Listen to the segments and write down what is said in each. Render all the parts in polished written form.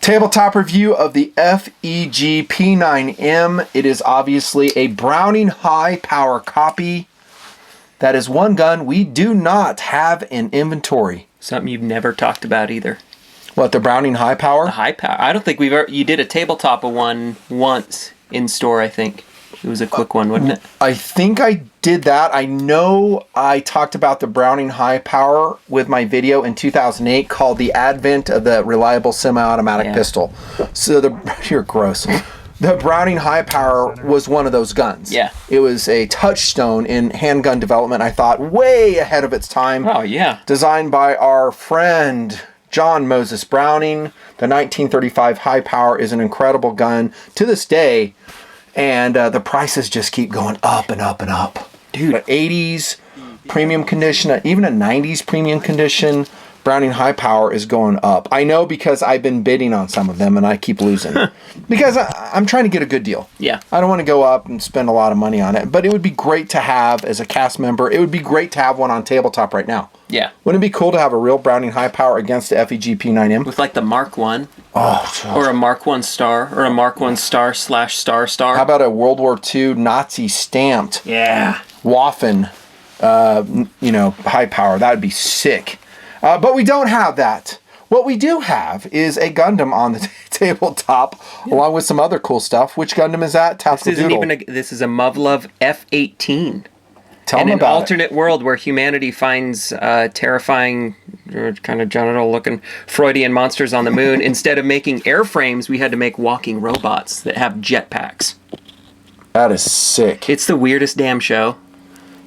Tabletop review of the FEG P9M. It is obviously a Browning high power copy. That is one gun we do not have in inventory. Something you've never talked about either. What, the Browning high power? The high power. I don't think we've ever... You did a tabletop of one once in store, I think. It was a quick one, wasn't it? I think I did that. I know I talked about the Browning high power with my video in 2008 called The Advent of the Reliable Semi-Automatic Pistol. So you're gross. The Browning high power was one of those guns. Yeah. It was a touchstone in handgun development, I thought, way ahead of its time. Oh, yeah. Designed by our friend John Moses Browning. The 1935 high power is an incredible gun to this day. And the prices just keep going up and up and up. Dude, 80s premium condition, even a 90s premium condition, Browning high power is going up. I know because I've been bidding on some of them and I keep losing. Because I'm trying to get a good deal. Yeah. I don't want to go up and spend a lot of money on it. But it would be great to have as a cast member. It would be great to have one on tabletop right now. Yeah. Wouldn't it be cool to have a real Browning high power against the FEG P9M? With like the Mark 1. Oh, God. Or a Mark 1 star. Or a Mark 1 star / star. How about a World War II Nazi stamped Waffen, high power? That would be sick. But we don't have that. What we do have is a Gundam on the tabletop, along with some other cool stuff. Which Gundam is that? TacticalDoodle. This is a Muvlov F-18. Tell them about it. In an alternate world where humanity finds terrifying, kind of genital-looking Freudian monsters on the moon, instead of making airframes, we had to make walking robots that have jetpacks. That is sick. It's the weirdest damn show.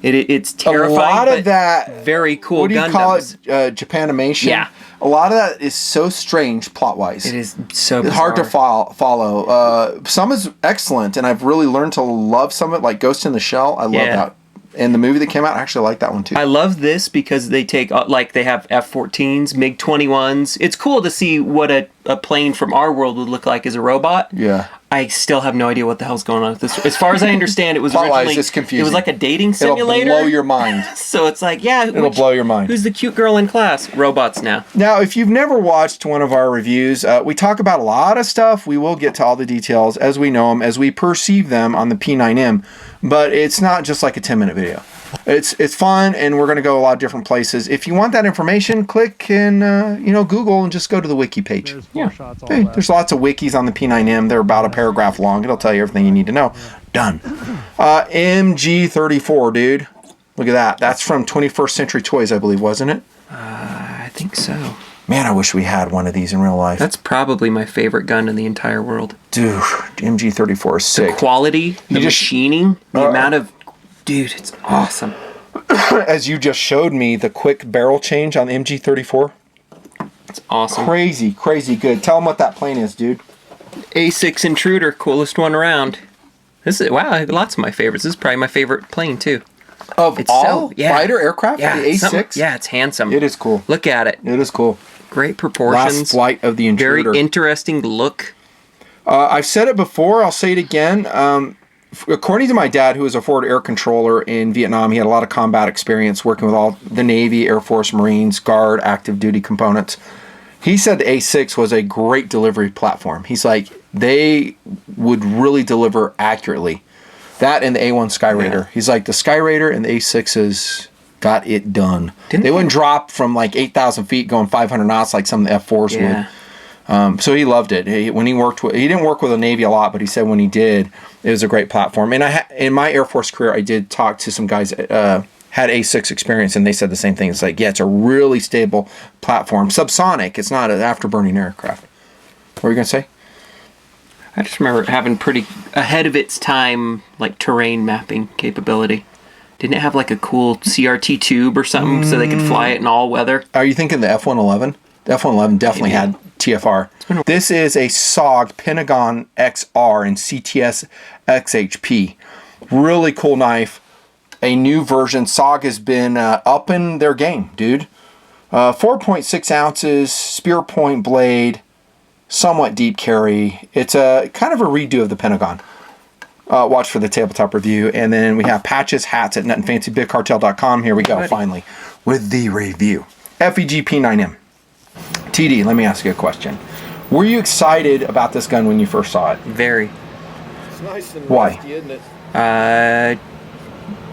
It's terrifying, a lot of but that, very cool. What do you Gundams. call it? Japanimation? Yeah. A lot of that is so strange plot-wise. It is so bizarre. It's hard to follow. Some is excellent, and I've really learned to love some of it, like Ghost in the Shell. I love that. And the movie that came out, I actually like that one too. I love this because they take, they have F-14s, MiG-21s. It's cool to see what a plane from our world would look like as a robot. Yeah. I still have no idea what the hell's going on with this. As far as I understand, it was originally... it's confusing. It was like a dating simulator. It'll blow your mind. So it's like, It'll blow your mind. Who's the cute girl in class? Robots now. Now, if you've never watched one of our reviews, we talk about a lot of stuff. We will get to all the details as we know them, as we perceive them on the P9M. But it's not just like a 10-minute video. It's fun, and we're going to go a lot of different places. If you want that information, click and Google and just go to the wiki page. There's lots of wikis on the P9M. They're about a paragraph long. It'll tell you everything you need to know. Done. MG34, dude. Look at that. That's from 21st Century Toys, I believe, wasn't it? I think so. Man, I wish we had one of these in real life. That's probably my favorite gun in the entire world. Dude, MG34 is sick. The quality, the machining, the amount of... Dude, it's awesome. As you just showed me, the quick barrel change on the MG34. It's awesome. Crazy, crazy good. Tell them what that plane is, dude. A6 Intruder, coolest one around. This is, wow, lots of my favorites. This is probably my favorite plane, too. Of all fighter aircraft? Yeah, the A6? Yeah, it's handsome. It is cool. Look at it. It is cool. Great proportions. Last flight of the Intruder. Very interesting look. I've said it before. I'll say it again. According to my dad, who was a forward air controller in Vietnam, he had a lot of combat experience working with all the Navy, Air Force, Marines, Guard, active duty components. He said the A6 was a great delivery platform. He's like, they would really deliver accurately. That and the A1 Skyraider. Yeah. He's like, the Skyraider and the A6s got it done. They wouldn't drop from like 8,000 feet going 500 knots like some of the F4s would. So he loved it. He didn't work with the Navy a lot, but he said when he did, it was a great platform. And in my Air Force career, I did talk to some guys that had A6 experience, and they said the same thing. It's like, it's a really stable platform. Subsonic. It's not an afterburning aircraft. What were you going to say? I just remember it having pretty ahead of its time, like terrain mapping capability. Didn't it have like a cool CRT tube or something so they could fly it in all weather? Are you thinking the F-111? The F-111 definitely had TFR. This is a SOG Pentagon XR and CTS XHP. Really cool knife. A new version. SOG has been upping their game, dude. 4.6 ounces, spear point blade, somewhat deep carry. It's a kind of a redo of the Pentagon. Watch for the tabletop review. And then we have patches, hats at nutandfancybigcartel.com. Here we go, finally, with the review. FEG P9M. TD, let me ask you a question. Were you excited about this gun when you first saw it? Very. It's nice and Why? rusty, isn't it?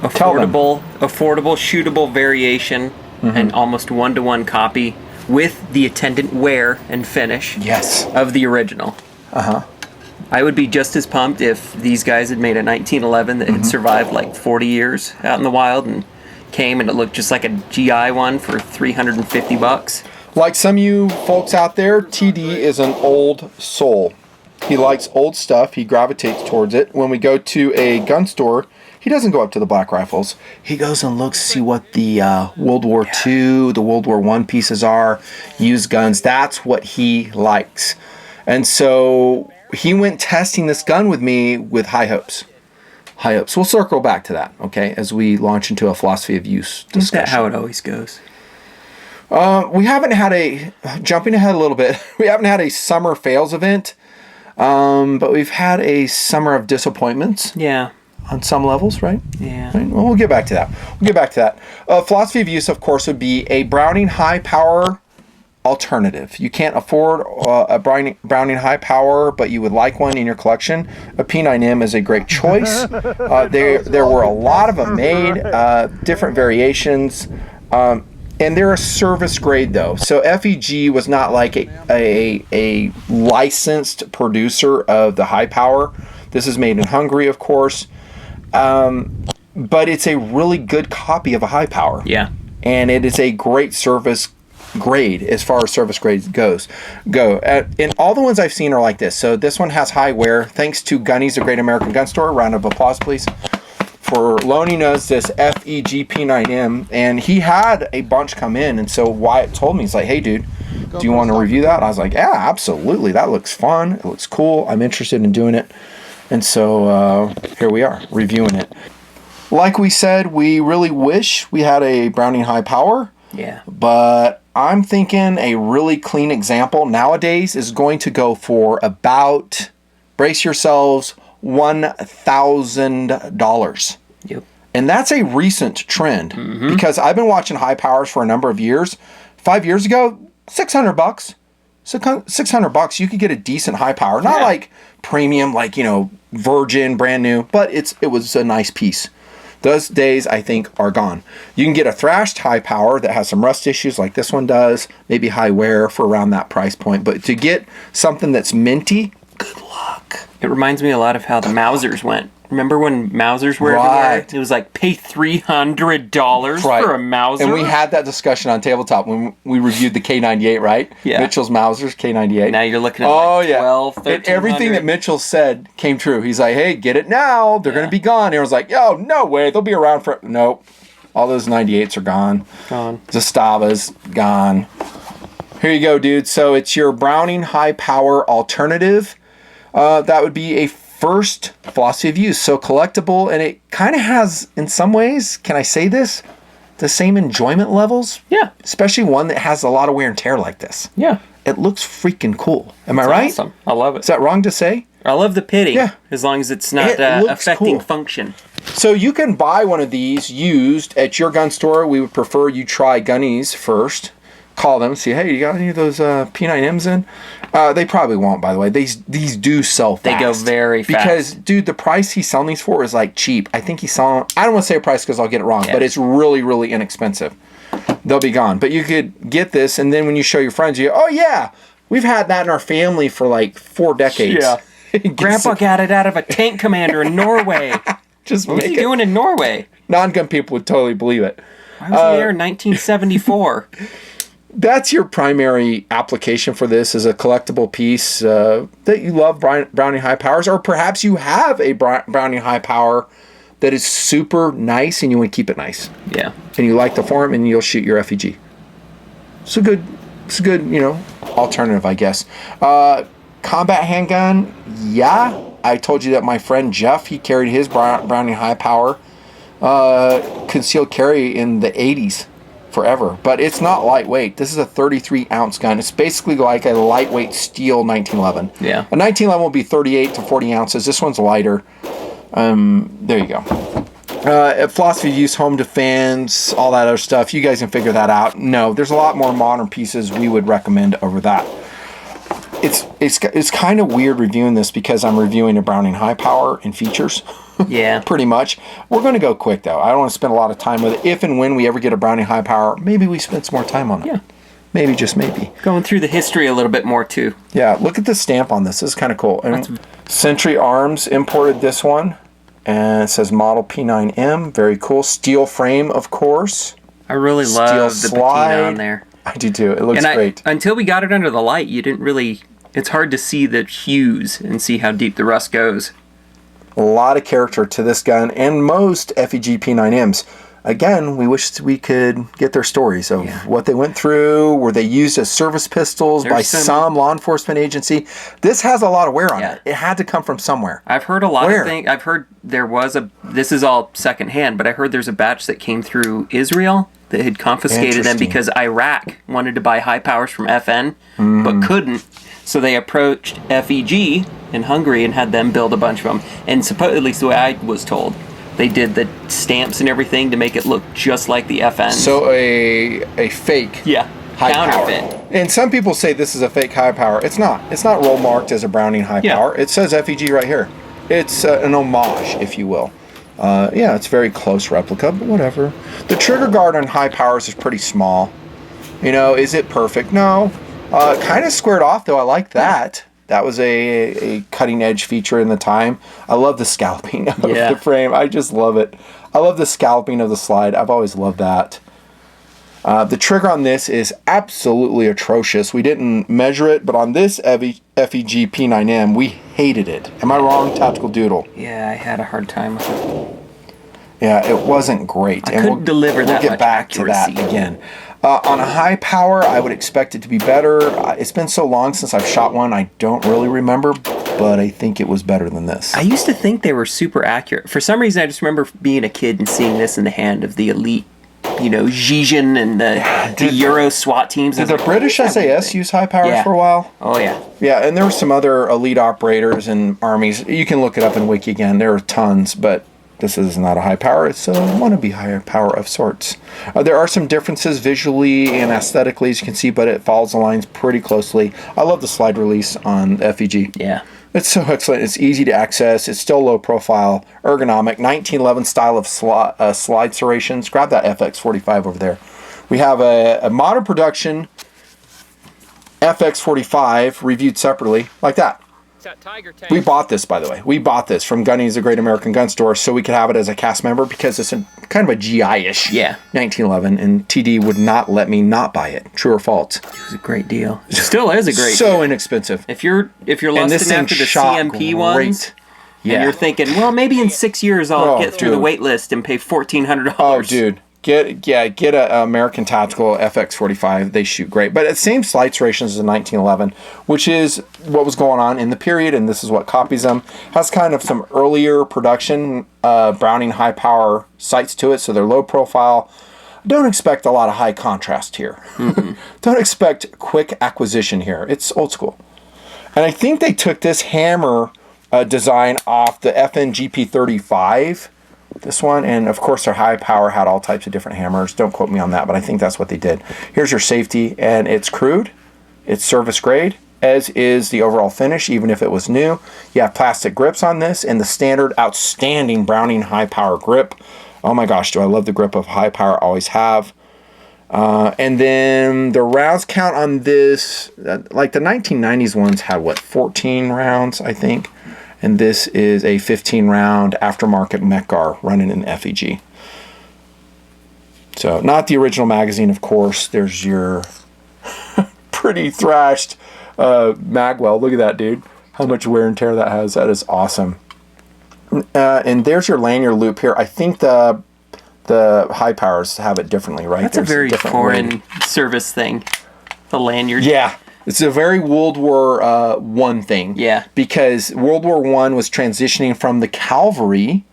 Affordable, shootable variation, and almost one-to-one copy with the attendant wear and finish Yes. of the original. I would be just as pumped if these guys had made a 1911 that had survived like 40 years out in the wild and came and it looked just like a GI one for $350. Like some of you folks out there, TD is an old soul. He likes old stuff. He gravitates towards it. When we go to a gun store, he doesn't go up to the black rifles. He goes and looks to see what the World War II, the World War I pieces are, used guns. That's what he likes. And so he went testing this gun with me with high hopes. High hopes. We'll circle back to that, okay, as we launch into a philosophy of use discussion. Is that how it always goes? We haven't had jumping ahead a little bit, we haven't had a summer fails event, but we've had a summer of disappointments. Yeah. On some levels, right? Yeah. Right? Well, we'll get back to that. Philosophy of use, of course, would be a Browning high power alternative. You can't afford a Browning high power, but you would like one in your collection. A P9M is a great choice. There were a lot of them made, different variations, and they're a service grade though. So FEG was not like a licensed producer of the high power. This is made in Hungary, of course. But it's a really good copy of a high power. Yeah. And it is a great service grade as far as service grades go. And all the ones I've seen are like this. So this one has high wear. Thanks to Gunny's, the Great American Gun Store. Round of applause, please. For loaning us this FEG P9M. And he had a bunch come in. And so Wyatt told me, he's like, hey, dude, do you want to review that? I was like, yeah, absolutely. That looks fun. It looks cool. I'm interested in doing it. And so here we are, reviewing it. Like we said, we really wish we had a Browning high power. Yeah. But I'm thinking a really clean example nowadays is going to go for about, brace yourselves, $1,000. Yep. And that's a recent trend because I've been watching high powers for a number of years. 5 years ago, $600. $600, you could get a decent high power. Not like premium, like, virgin, brand new, but it was a nice piece. Those days, I think, are gone. You can get a thrashed high power that has some rust issues like this one does, maybe high wear for around that price point. But to get something that's minty, good luck. It reminds me a lot of how the Mausers went. Remember when Mausers were everywhere? It was like, pay $300 for a Mauser? And we had that discussion on Tabletop when we reviewed the K98, right? Yeah. Mitchell's Mausers, K98. Now you're looking at like 12, 1300. And everything that Mitchell said came true. He's like, hey, get it now. They're going to be gone. Everyone's like, yo, no way. They'll be around for... Nope. All those 98s are gone. Gone. Zastavas, gone. Here you go, dude. So it's your Browning high power alternative. That would be a first philosophy of use. So collectible, and it kind of has, in some ways, can I say this? The same enjoyment levels? Yeah. Especially one that has a lot of wear and tear like this. Yeah. It looks freaking cool. Am I right? Awesome. I love it. Is that wrong to say? I love the pitting. Yeah. As long as it's not affecting function. So you can buy one of these used at your gun store. We would prefer you try Gunny's first. Call them, see, hey, you got any of those P9Ms in? They probably won't, by the way. These do sell fast. They go very fast. Because, dude, the price he's selling these for is like cheap. I think he's selling, I don't want to say a price because I'll get it wrong, but it's really, really inexpensive. They'll be gone. But you could get this, and then when you show your friends, you go, oh, yeah, we've had that in our family for like 4 decades. Yeah. Grandpa got it out of a tank commander in Norway. Just what was he doing in Norway? Non-gun people would totally believe it. Why was he there in 1974? That's your primary application for this, is a collectible piece that you love, Browning high powers, or perhaps you have a Browning high power that is super nice and you want to keep it nice. Yeah. And you like the form and you'll shoot your FEG. It's a good, alternative, I guess. Combat handgun, yeah. I told you that my friend Jeff, he carried his Browning high power concealed carry in the 80s. Forever, but it's not lightweight. This is a 33-ounce gun. It's basically like a lightweight steel 1911. Yeah. A 1911 will be 38 to 40 ounces. This one's lighter. There you go. Philosophy of use, home defense, all that other stuff. You guys can figure that out. No, there's a lot more modern pieces we would recommend over that. it's kind of weird reviewing this because I'm reviewing a Browning high power and features. Yeah. Pretty much. We're going to go quick though. I don't want to spend a lot of time with it. If and when we ever get a Browning high power, maybe we spend some more time on it. Yeah. Maybe, just maybe. Going through the history a little bit more too. Yeah, look at the stamp on this. This is kind of cool. And Century Arms imported this one. And it says model P9M. Very cool. Steel frame, of course. I really love the patina on there. I do too. It looks great. Until we got it under the light, you didn't really... It's hard to see the hues and see how deep the rust goes. A lot of character to this gun and most FEG P9Ms. Again, we wish we could get their stories of what they went through. Were they used as service pistols by some law enforcement agency? This has a lot of wear on it. It had to come from somewhere. I've heard a lot of things. I've heard there was this is all secondhand, but I heard there's a batch that came through Israel that had confiscated them because Iraq wanted to buy high powers from FN, but couldn't. So they approached FEG in Hungary and had them build a bunch of them. And supposedly, at least the way I was told, they did the stamps and everything to make it look just like the FN. So a fake high counterfeit power. And some people say this is a fake high power. It's not. It's not roll marked as a Browning high power. It says FEG right here. It's an homage, if you will. It's a very close replica, but whatever. The trigger guard on high powers is pretty small. You know, is it perfect? No. Kind of squared off, though. I like that. That was a cutting edge feature in the time. I love the scalloping of the frame. I just love it. I love the scalloping of the slide. I've always loved that. The trigger on this is absolutely atrocious. We didn't measure it, but on this FEG P9M, we hated it. Am I wrong, Tactical Doodle? Yeah, I had a hard time with it. Yeah, it wasn't great. I couldn't deliver that much We'll get back accuracy. to that again. On a high power, I would expect it to be better. It's been so long since I've shot one, I don't really remember, but I think it was better than this. I used to think they were super accurate. For some reason, I just remember being a kid and seeing this in the hand of the elite, Zhejian and the Euro SWAT teams. Did the British SAS use high powers for a while? Oh, yeah. Yeah, and there were some other elite operators and armies. You can look it up in Wiki again. There are tons, but this is not a high power. It's a wannabe high power of sorts. There are some differences visually and aesthetically, as you can see, but it follows the lines pretty closely. I love the slide release on FEG. Yeah. It's so excellent. It's easy to access. It's still low profile, ergonomic, 1911 style of slide serrations. Grab that FX45 over there. We have a modern production FX45 reviewed separately, like that. We bought this, by the way. We bought this from Gunny's, the Great American Gun Store, so we could have it as a cast member because it's kind of a GI-ish 1911, and TD would not let me not buy it. True or false? It was a great deal. It still is a great deal. So inexpensive. If you're lusting after the CMP ones, and you're thinking, well, maybe in 6 years I'll get through the wait list and pay $1,400. Oh, dude. Get a American Tactical FX45. They shoot great. But the same slide serrations as a 1911, which is what was going on in the period, and this is what copies them. Has kind of some earlier production Browning high power sights to it, so they're low profile. Don't expect a lot of high contrast here. Don't expect quick acquisition here. It's old school. And I think they took this hammer design off the FN GP35. This one, and of course their high power had all types of different hammers. Don't quote me on that, but I think that's what they did. Here's your safety, and it's crude. It's service grade, as is the overall finish, even if it was new. You have plastic grips on this, and the standard outstanding Browning high power grip. Oh my gosh, do I love the grip of high power, always have. And then the rounds count on this, like the 1990s ones had, what, 14 rounds, I think. And this is a 15-round aftermarket Mekgar running in FEG. So, not the original magazine, of course. There's your pretty thrashed magwell. Look at that, dude. How much wear and tear that has. That is awesome. And there's your lanyard loop here. I think the high powers have it differently, right? That's a very foreign service thing. The lanyard. Yeah. It's a very World War I thing. Yeah. Because World War I was transitioning from the cavalry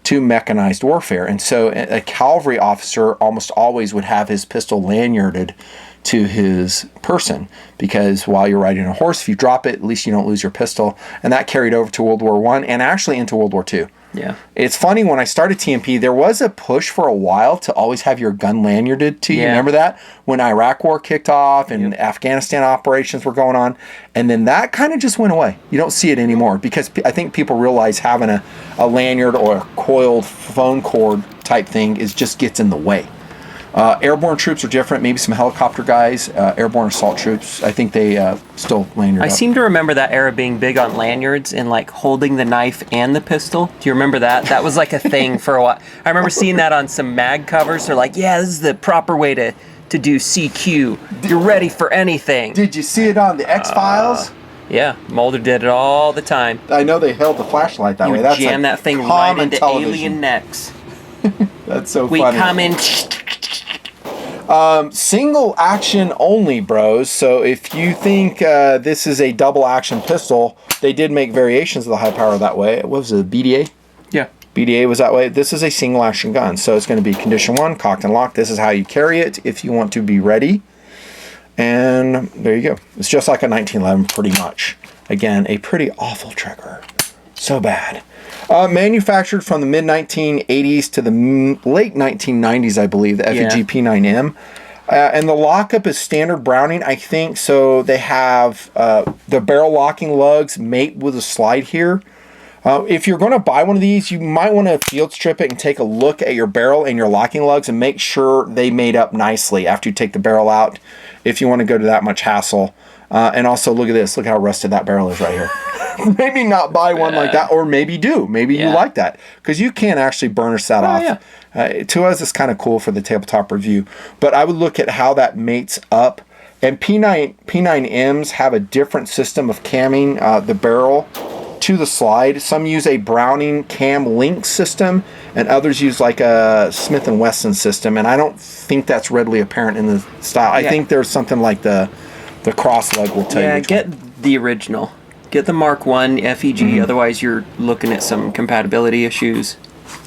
to mechanized warfare. And so a cavalry officer almost always would have his pistol lanyarded to his person. Because while you're riding a horse, if you drop it, at least you don't lose your pistol. And that carried over to World War I and actually into World War II. Yeah. It's funny, when I started TMP, there was a push for a while to always have your gun lanyarded to you. Yeah. Remember that? When Iraq War kicked off and Afghanistan operations were going on. And then that kind of just went away. You don't see it anymore because I think people realize having a lanyard or a coiled phone cord type thing just gets in the way. Airborne troops are different. Maybe some helicopter guys, airborne assault troops. I think they still lanyard I up. seem to remember that era being big on lanyards and like holding the knife and the pistol. Do you remember that? That was like a thing for a while. I remember seeing that on some mag covers. They're like, yeah, this is the proper way to do CQ. You're ready for anything. Did you see it on the X-Files? Yeah, Mulder did it all the time. I know they held the flashlight that way. That's Jam that thing right into alien necks. That's so We funny. come in. Single action only, bros. So if you think this is a double action pistol, they did make variations of the high power that way. What was it, BDA? Yeah. BDA was that way. This is a single action gun. So it's going to be condition 1, cocked and locked. This is how you carry it if you want to be ready. And there you go. It's just like a 1911 pretty much. Again, a pretty awful trigger. So bad. Manufactured from the mid-1980s to the late 1990s, I believe, the FEG P9M. And the lockup is standard Browning, I think. So they have the barrel locking lugs mate with a slide here. If you're going to buy one of these, you might want to field strip it and take a look at your barrel and your locking lugs and make sure they mate up nicely after you take the barrel out, if you want to go to that much hassle. And also, look at this. Look how rusted that barrel is right here. Maybe not buy one like that, or maybe do. Maybe you like that, because you can actually burnish that off. Yeah. To us, it's kind of cool for the tabletop review. But I would look at how that mates up. And P9Ms have a different system of camming the barrel to the slide. Some use a Browning cam link system, and others use like a Smith & Wesson system. And I don't think that's readily apparent in the style. I think there's something like the cross leg will tell you. Yeah, get the original. Get the Mark 1 FEG, otherwise you're looking at some compatibility issues.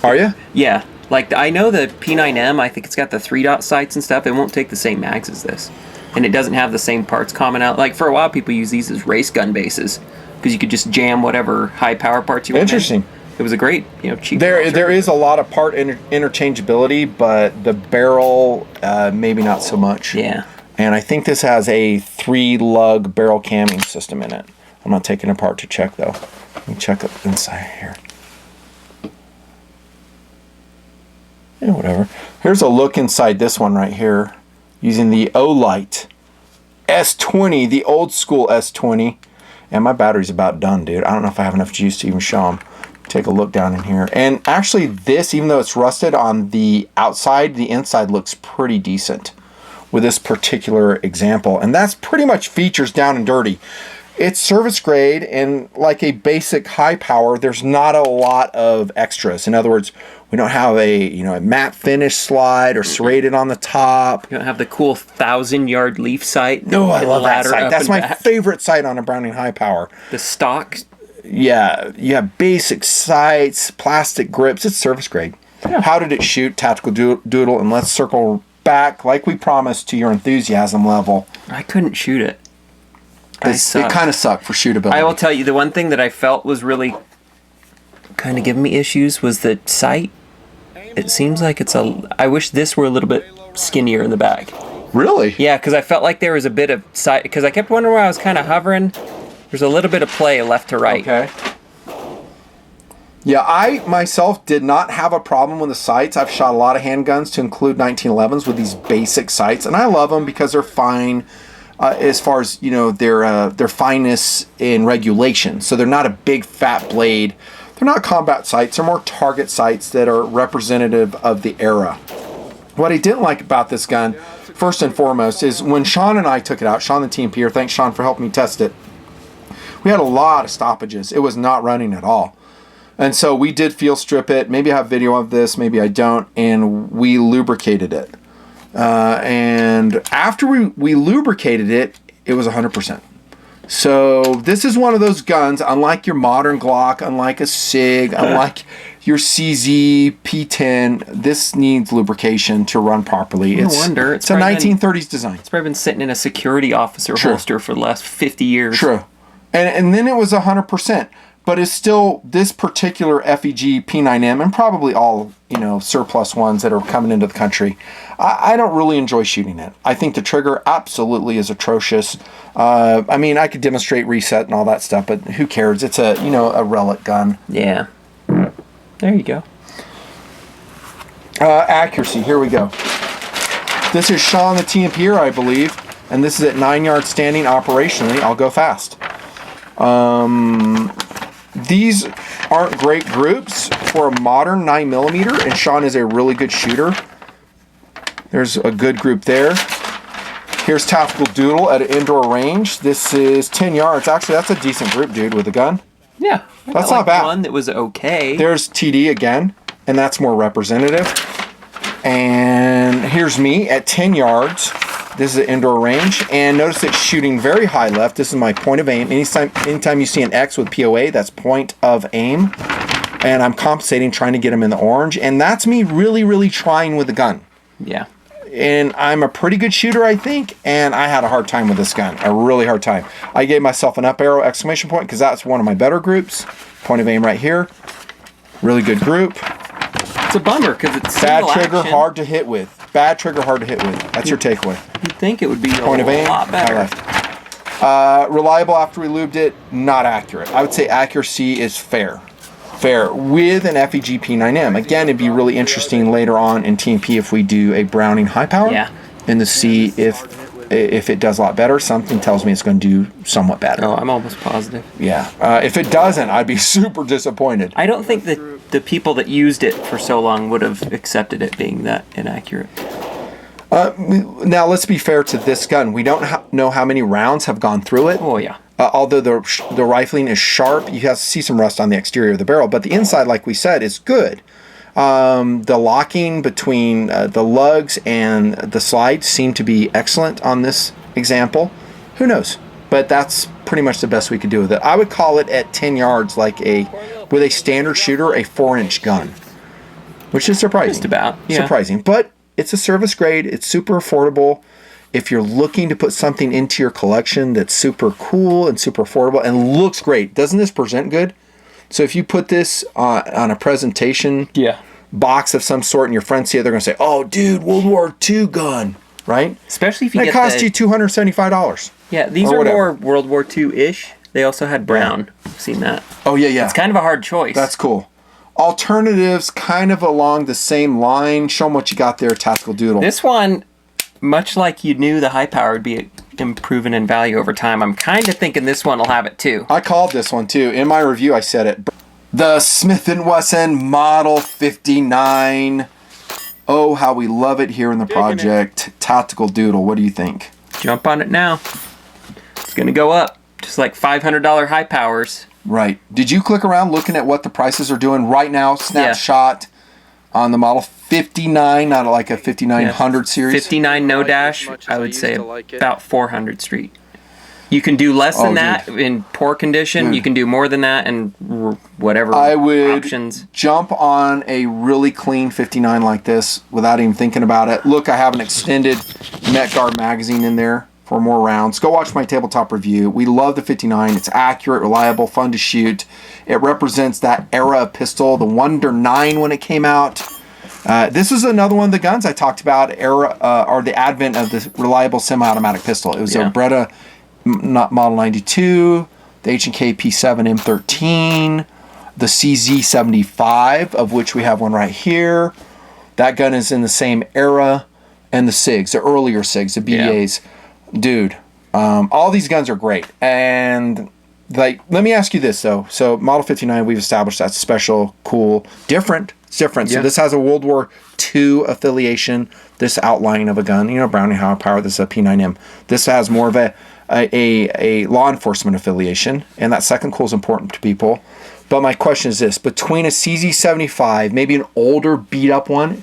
Are you? Yeah. Like, I know the P9M, I think it's got the 3-dot sights and stuff. It won't take the same mags as this. And it doesn't have the same parts common out. Like, for a while, people use these as race gun bases, because you could just jam whatever high power parts you want. Interesting. It was a great, cheap. There is a lot of part interchangeability, but the barrel, maybe not so much. Yeah. And I think this has a 3-lug barrel camming system in it. I'm not taking it apart to check, though. Let me check it inside here. Yeah, whatever. Here's a look inside this one right here, using the Olight S20, the old school S20. And my battery's about done, dude. I don't know if I have enough juice to even show them. Take a look down in here. And actually this, even though it's rusted on the outside, the inside looks pretty decent with this particular example. And that's pretty much features down and dirty. It's service grade, and like a basic high power, there's not a lot of extras. In other words, we don't have a matte finish slide or serrated on the top. You don't have the cool 1,000-yard leaf sight. No, I love that sight. That's my favorite sight on a Browning high power. The stock. Yeah, you have basic sights, plastic grips. It's service grade. Yeah. How did it shoot? Tactical Doodle, and let's circle back like we promised to your enthusiasm level. I couldn't shoot it. It kind of sucked for shootability. I will tell you, the one thing that I felt was really kind of giving me issues was the sight. It seems like I wish this were a little bit skinnier in the back. Really? Yeah, because I felt like there was a bit of sight, because I kept wondering where I was kind of hovering. There's a little bit of play left to right. Okay. Yeah, I myself did not have a problem with the sights. I've shot a lot of handguns to include 1911s with these basic sights, and I love them because they're fine. As far as their fineness in regulation, so they're not a big fat blade. They're not combat sights. They're more target sights that are representative of the era. What I didn't like about this gun, first and foremost, is when Sean and I took it out. Sean, the TMPer, thanks Sean for helping me test it. We had a lot of stoppages. It was not running at all, and so we did field strip it. Maybe I have video of this, maybe I don't, and we lubricated it. And after we lubricated it, it was 100%. So this is one of those guns, unlike your modern Glock, unlike a SIG, unlike your CZ P10, this needs lubrication to run properly. No wonder. It's a 1930s design. It's probably been sitting in a security officer holster for the last 50 years. True. And then it was 100%. but it's still this particular FEG P9M and probably all, surplus ones that are coming into the country. I don't really enjoy shooting it. I think the trigger absolutely is atrocious. I could demonstrate reset and all that stuff, but who cares? It's a relic gun. Yeah. There you go. Accuracy, here we go. This is Sean the TMPer, I believe, and this is at 9 yards standing operationally. I'll go fast. These aren't great groups for a modern 9mm, and Sean is a really good shooter. There's a good group there. Here's TacticalDoodle at an indoor range. This is 10 yards. Actually, that's a decent group, dude, with a gun. Yeah. That's not bad. One that was okay. There's TD again, and that's more representative. And here's me at 10 yards. This is an indoor range, and notice it's shooting very high left. This is my point of aim. Anytime you see an X with POA, that's point of aim. And I'm compensating, trying to get him in the orange. And that's me really, really trying with the gun. Yeah. And I'm a pretty good shooter, I think, and I had a hard time with this gun. A really hard time. I gave myself an up arrow exclamation point because that's one of my better groups. Point of aim right here. Really good group. It's a bummer because it's bad single trigger, action. hard to hit with. Bad trigger, hard to hit with. That's your takeaway. You'd think it would be Point of aim, lot better. high left. Reliable after we lubed it, not accurate. I would say accuracy is fair. Fair with an FEG P9M. Again, it'd be really interesting later on in TMP if we do a Browning high power. Yeah. And to see if it does a lot better. Something tells me it's going to do somewhat better. Oh, I'm almost positive. Yeah. If it doesn't, I'd be super disappointed. I don't think that the people that used it for so long would have accepted it being that inaccurate. Now, let's be fair to this gun. We don't know how many rounds have gone through it. Oh, yeah. Although the rifling is sharp, you have to see some rust on the exterior of the barrel. But the inside, like we said, is good. The locking between the lugs and the slides seem to be excellent on this example. Who knows? But that's pretty much the best we could do with it. I would call it at 10 yards with a standard shooter, a 4-inch gun. Which is surprising. Just about, yeah. Surprising. But it's a service grade. It's super affordable. If you're looking to put something into your collection that's super cool and super affordable and looks great, doesn't this present good? So if you put this on a presentation box of some sort and your friends see it, they're going to say, oh, dude, World War II gun, right? Especially if you and it cost you $275. Yeah, these are more World War II-ish. They also had brown. I've seen that. Oh, yeah. It's kind of a hard choice. That's cool. Alternatives kind of along the same line. Show them what you got there, TacticalDoodle. This one, much like you knew the high power would be improving in value over time, I'm kind of thinking this one will have it too. I called this one too. In my review, I said it. The Smith & Wesson Model 59. Oh, how we love it here in the project. TacticalDoodle, what do you think? Jump on it now. It's going to go up. Just like $500 high powers. Right. Did you click around looking at what the prices are doing right now? Snapshot on the Model 59, not like a 5900 series. 59 no dash, I would say about 400 street. You can do less than that in poor condition. Dude. You can do more than that and whatever I would options. Jump on a really clean 59 like this without even thinking about it. Look, I have an extended Met Guard magazine in there for more rounds. Go watch my tabletop review. We love the 59. It's accurate, reliable, fun to shoot. It represents that era of pistol, the Wonder 9 when it came out. This is another one of the guns I talked about, or the advent of the reliable semi-automatic pistol. It was a Beretta Model 92, the H&K P9M M13, the CZ75, of which we have one right here. That gun is in the same era, and the SIGs, the earlier SIGs, the BDAs. Dude, all these guns are great. And like, let me ask you this though. So Model 59, we've established that's special, cool, different. It's different. So this has a World War II affiliation. This outline of a gun, Browning high power. This is a P9M. This has more of a law enforcement affiliation, and that second cool is important to people. But my question is this: between a CZ75, maybe an older beat up one,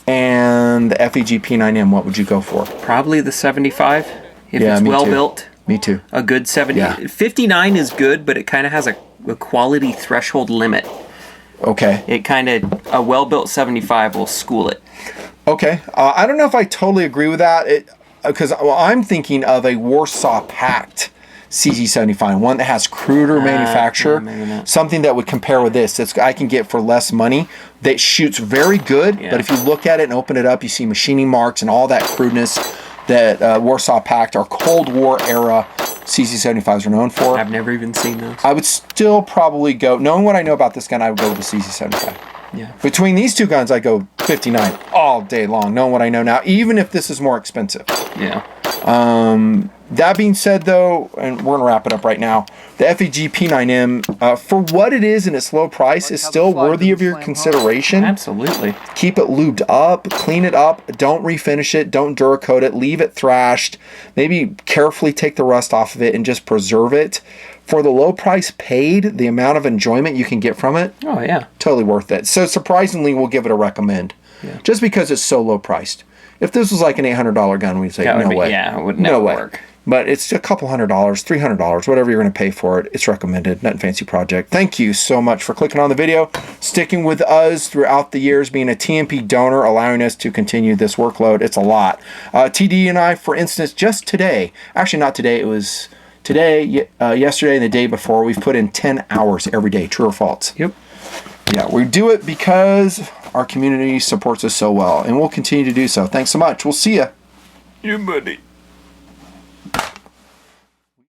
and the FEG P9M, what would you go for? Probably the 75. If it's well built. Me too. A good 70. Yeah. 59 is good, but it kind of has a quality threshold limit. Okay. It kind of, a well-built 75 will school it. Okay. I don't know if I totally agree with that. Because I'm thinking of a Warsaw Pact CZ75, one that has cruder manufacture, yeah, maybe not. something that would compare with this that I can get for less money, that shoots very good, Yeah. but if you look at it and open it up, you see machining marks and all that crudeness that Warsaw Pact, our Cold War era CZ75s are known for. I've never even seen those. I would still probably go, knowing what I know about this gun, I would go with the CZ75. Yeah. Between these two guns, I go 59 all day long, knowing what I know now, even if this is more expensive. Yeah. That being said, though, and we're going to wrap it up right now, the FEG P9M, for what it is and its low price, is still worthy of your consideration. Absolutely. Keep it lubed up, clean it up, don't refinish it, don't Duracoat it, leave it thrashed, maybe carefully take the rust off of it and just preserve it. For the low price paid, the amount of enjoyment you can get from it, Oh, yeah. totally worth it. So surprisingly, we'll give it a recommend. Yeah. Just because it's so low priced. If this was like an $800 gun, we'd say, That would no be- way. yeah, it would never work. But it's a couple $100, $300, whatever you're going to pay for it. It's recommended. Nothing fancy project. Thank you so much for clicking on the video, sticking with us throughout the years, being a TMP donor, allowing us to continue this workload. It's a lot. TD and I, for instance, just today, actually not today, it was today, yesterday, and the day before, we've put in 10 hours every day, true or false. Yep. Yeah, we do it because our community supports us so well, and we'll continue to do so. Thanks so much. We'll see ya. You buddy.